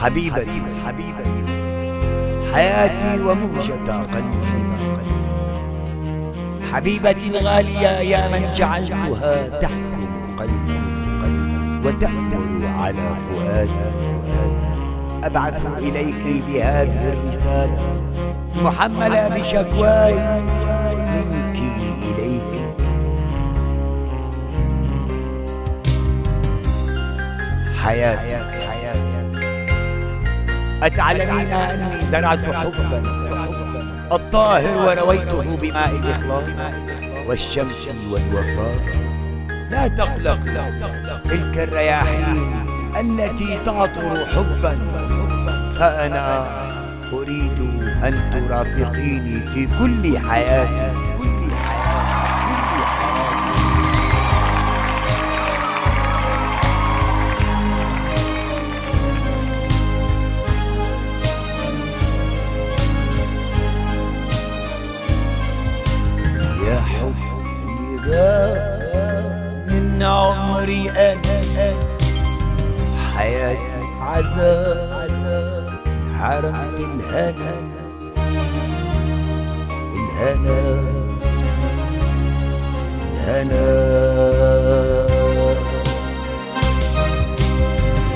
حبيبتي حياتي وموجة قلبي، حبيبتي الغالية يا من جعلتها تحكم قلبي وتأمر على فؤادي. أبعث إليك بهذه الرسالة محملة بشكواي منك إليك. حياتي أتعلمين أني زرعت حبا الطاهر ورويته بماء الإخلاص والشمس والوفاء. لا تقلق تلك الرياحين التي تعطر حبا، فأنا أريد أن ترافقيني في كل حياتي. يا حبي غاب من عمري أنا، حياتي عذاب حرمت الهنا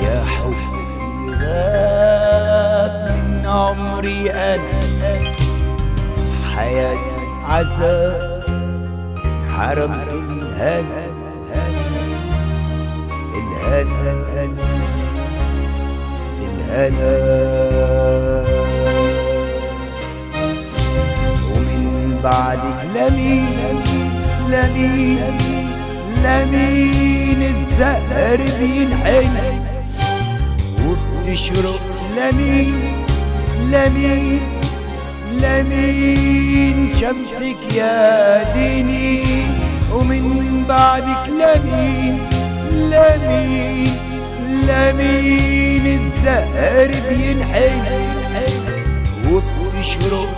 يا حبي غاب من عمري أنا، حياتي عذاب حرمت الهنا ومن بعدك لمين الزهر بينحنى وبتشرق لمين شمسك يا ديني. ومن بعدك لمين الزهر بينحنى وبتشرق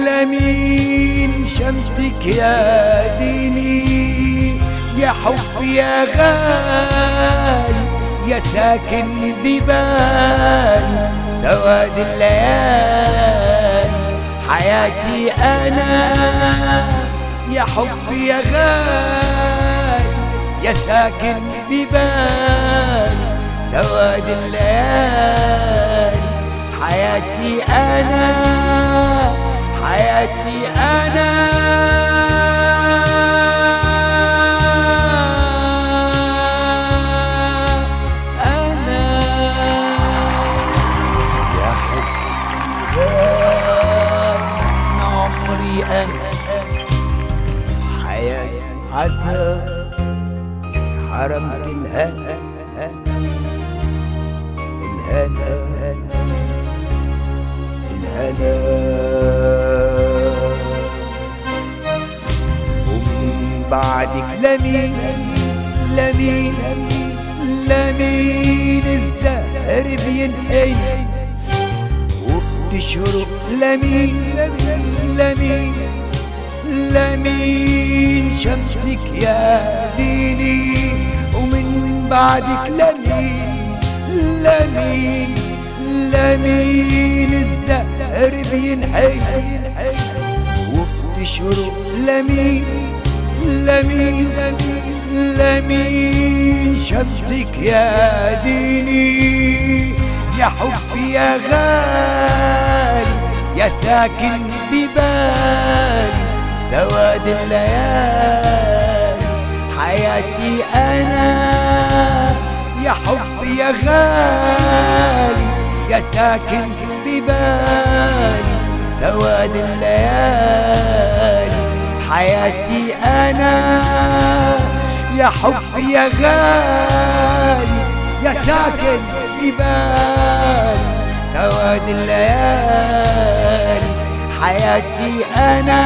لمين شمسك يا ديني. يا حب يا غالي يا ساكن ببالي سواد الليالي حياتي أنا. يا حب يا غالي يا ساكن ببالي سواد الليالي حياتي أنا. يا حب غاب من عمري أنا، حياتي عذاب حرمت الهنا ومن بعدك لمين الزهر بينحنى وبتشرق لمين شمسك يا ديني. ومن بعدك لمين الزهر بينحنى وبتشرق لمين شمسك يا ديني. يا حبي يا غالي يا ساكن ببالي سواد الليالي حياتي أنا. يا حبي يا غالي يا ساكن ببالي سواد الليالي حياتي أنا. يا حبي يا غالي يا ساكن ببالي سواد الليالي حياتي أنا.